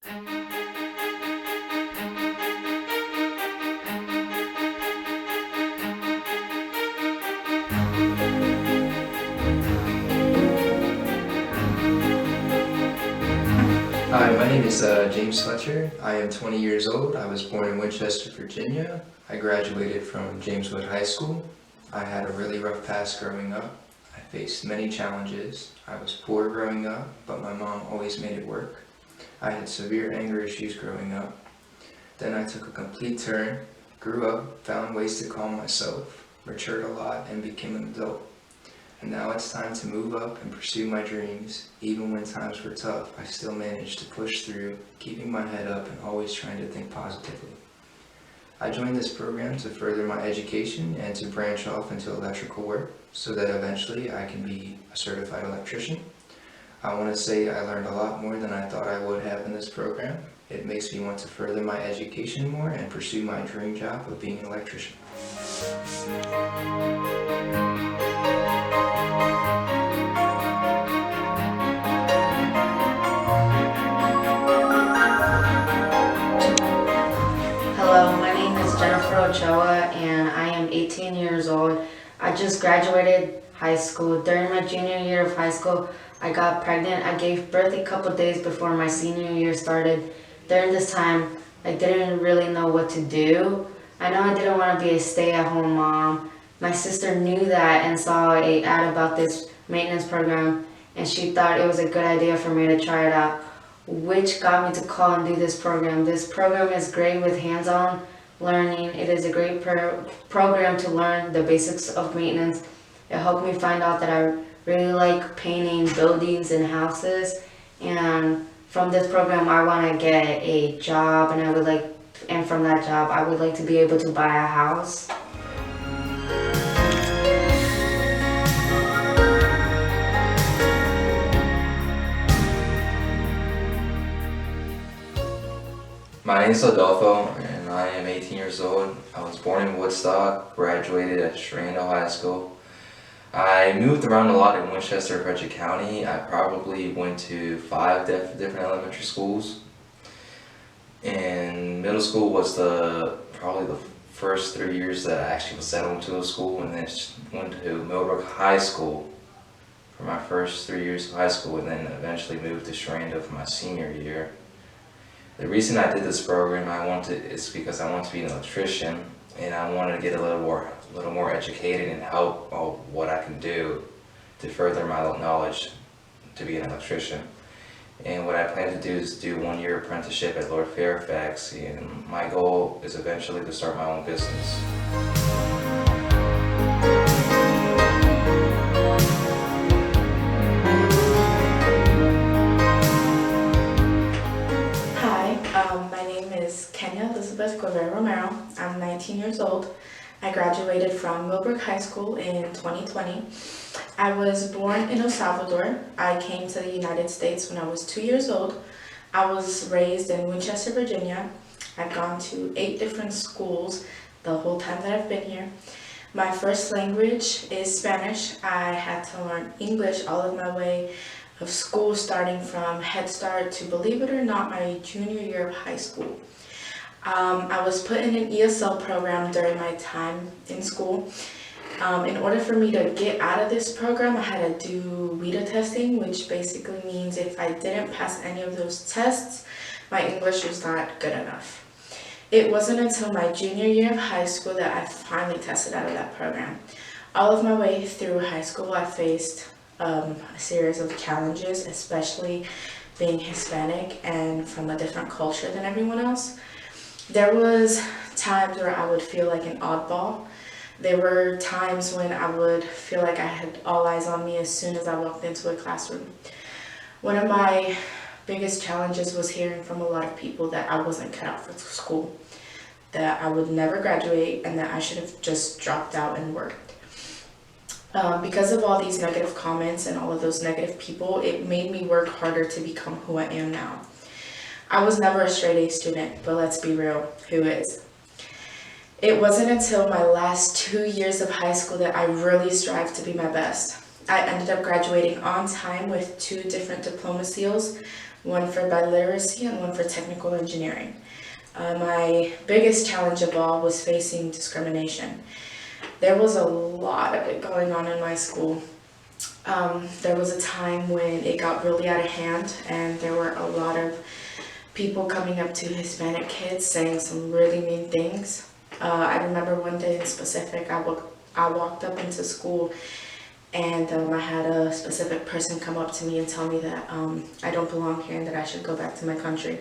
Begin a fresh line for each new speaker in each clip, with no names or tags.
Hi, my name is James Fletcher. I am 20 years old. I was born in Winchester, Virginia. I graduated from Jameswood High School. I had a really rough past growing up. I faced many challenges. I was poor growing up, but my mom always made it work. I had severe anger issues growing up. Then I took a complete turn, grew up, found ways to calm myself, matured a lot, and became an adult. And now it's time to move up and pursue my dreams. Even when times were tough, I still managed to push through, keeping my head up and always trying to think positively. I joined this program to further my education and to branch off into electrical work so that eventually I can be a certified electrician. I want to say I learned a lot more than I thought I would have in this program. It makes me want to further my education more and pursue my dream job of being an electrician.
Hello, my name is Jennifer Ochoa and I am 18 years old. I just graduated high school. During my junior year of high school, I got pregnant. I gave birth a couple days before my senior year started. During this time, I didn't really know what to do. I know I didn't want to be a stay-at-home mom. My sister knew that and saw an ad about this maintenance program, and she thought it was a good idea for me to try it out, which got me to call and do this program. This program is great with hands-on learning. It is a great program to learn the basics of maintenance. It helped me find out that I really like painting buildings and houses, and from this program I want to get a job, and from that job I would like to be able to buy a house.
My name is Adolfo, and I am 18 years old. I was born in Woodstock, graduated at Strando High School. I moved around a lot in Winchester, Frederick County. I probably went to 5 different elementary schools. And middle school was probably the first 3 years that I actually was settled into a school, and then went to Millbrook High School for my first 3 years of high school, and then eventually moved to Strando for my senior year. The reason I did this program is because I want to be an electrician, and I wanted to get a little more educated and help what I can do to further my knowledge to be an electrician. And what I plan to do is do 1-year apprenticeship at Lord Fairfax, and my goal is eventually to start my own business.
My name is Kenya Elizabeth Guevara Romero. I'm 19 years old. I graduated from Millbrook High School in 2020. I was born in El Salvador. I came to the United States when I was 2 years old. I was raised in Winchester, Virginia. I've gone to 8 different schools the whole time that I've been here. My first language is Spanish. I had to learn English all of my way of school, starting from Head Start to, believe it or not, my junior year of high school. I was put in an ESL program during my time in school. In order for me to get out of this program, I had to do WIDA testing, which basically means if I didn't pass any of those tests, my English was not good enough. It wasn't until my junior year of high school that I finally tested out of that program. All of my way through high school, I faced a series of challenges, especially being Hispanic and from a different culture than everyone else. There was times where I would feel like an oddball. There were times when I would feel like I had all eyes on me as soon as I walked into a classroom. One of my biggest challenges was hearing from a lot of people that I wasn't cut out for school, that I would never graduate, and that I should have just dropped out and worked. Because of all these negative comments and all of those negative people, it made me work harder to become who I am now. I was never a straight A student, but let's be real, who is? It wasn't until my last 2 years of high school that I really strived to be my best. I ended up graduating on time with 2 different diploma seals, one for biliteracy and one for technical engineering. My biggest challenge of all was facing discrimination. There was a lot of it going on in my school. There was a time when it got really out of hand and there were a lot of people coming up to Hispanic kids saying some really mean things. I remember one day in specific, I walked up into school and I had a specific person come up to me and tell me that I don't belong here and that I should go back to my country.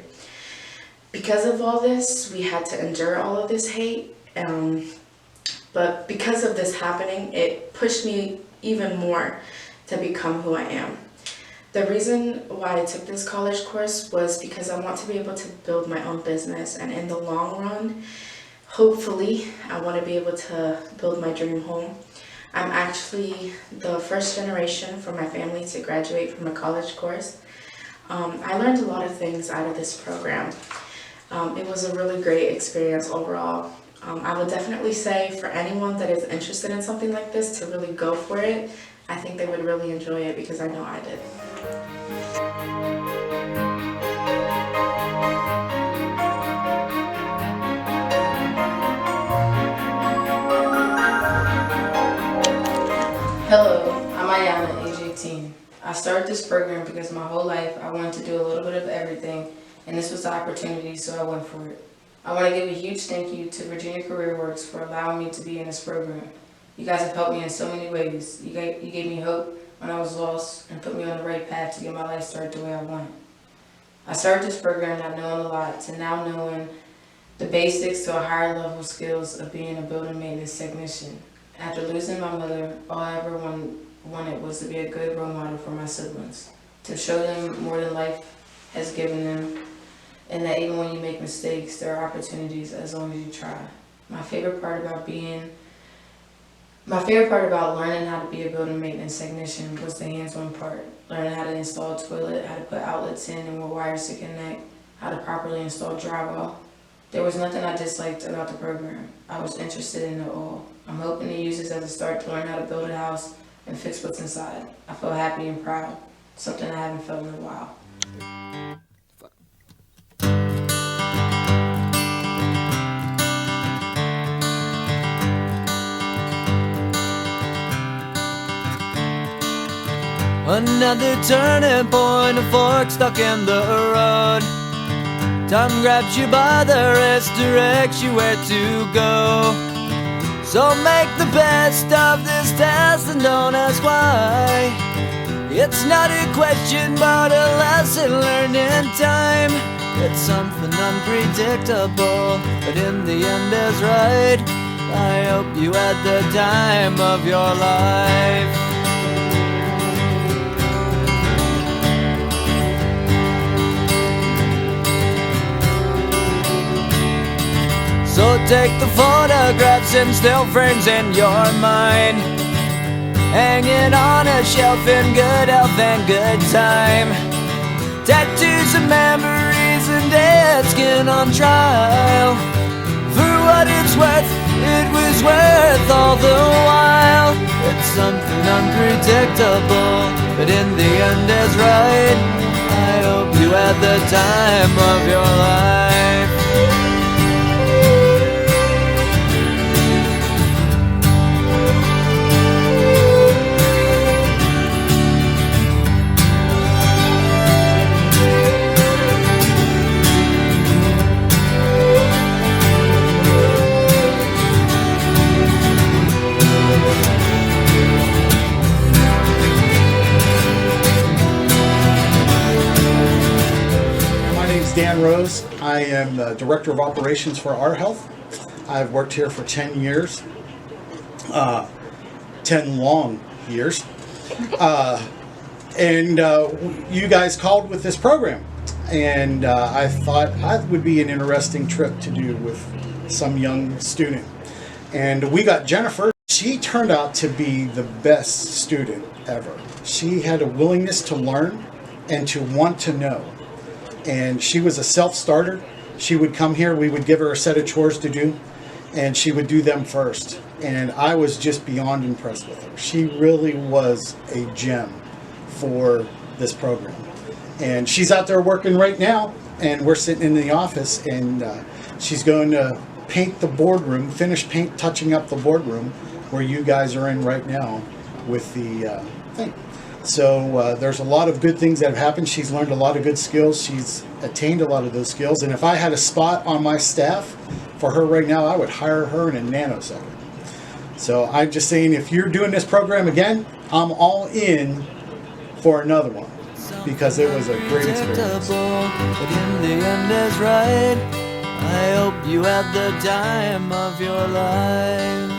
Because of all this, we had to endure all of this hate. But because of this happening, it pushed me even more to become who I am. The reason why I took this college course was because I want to be able to build my own business, and in the long run, hopefully, I want to be able to build my dream home. I'm actually the first generation from my family to graduate from a college course. I learned a lot of things out of this program. It was a really great experience overall. I would definitely say for anyone that is interested in something like this to really go for it. I think they would really enjoy it because I know I did.
Hello, I'm Ayana, age 18. I started this program because my whole life I wanted to do a little bit of everything, and this was the opportunity, so I went for it. I want to give a huge thank you to Virginia Career Works for allowing me to be in this program. You guys have helped me in so many ways. You gave me hope when I was lost and put me on the right path to get my life started the way I want. I started this program not knowing a lot to now knowing the basics to a higher level skills of being a building maintenance technician. After losing my mother, all I ever wanted was to be a good role model for my siblings, to show them more than life has given them, and that even when you make mistakes, there are opportunities as long as you try. My favorite part about learning how to be a building maintenance technician was the hands-on part. Learning how to install a toilet, how to put outlets in and what wires to connect, how to properly install drywall. There was nothing I disliked about the program. I was interested in it all. I'm hoping to use this as a start to learn how to build a house and fix what's inside. I feel happy and proud, something I haven't felt in a while.
Another turning point, a fork stuck in the road. Time grabs you by the wrist, directs you where to go. So make the best of this test and don't ask why. It's not a question but a lesson learned in time. It's something unpredictable, but in the end is right. I hope you had the time of your life. So take the photographs and still frames in your mind, hanging on a shelf in good health and good time. Tattoos and memories and dead skin on trial. For what it's worth, it was worth all the while. It's something unpredictable, but in the end is right. I hope you had the time of your life.
Dan Rose. I am the Director of Operations for Our Health. I've worked here for 10 years, 10 long years. And you guys called with this program. And I thought that would be an interesting trip to do with some young student. And we got Jennifer. She turned out to be the best student ever. She had a willingness to learn and to want to know. And she was a self-starter. She would come here, we would give her a set of chores to do, and she would do them first. And I was just beyond impressed with her. She really was a gem for this program. And she's out there working right now, and we're sitting in the office, and she's going to paint the boardroom, finish touching up the boardroom where you guys are in right now with the thing. So there's a lot of good things that have happened. She's learned a lot of good skills. She's attained a lot of those skills. And if I had a spot on my staff for her right now, I would hire her in a nanosecond. So I'm just saying, if you're doing this program again, I'm all in for another one, because it was a great experience.
But in the end is right. I hope you had the time of your life.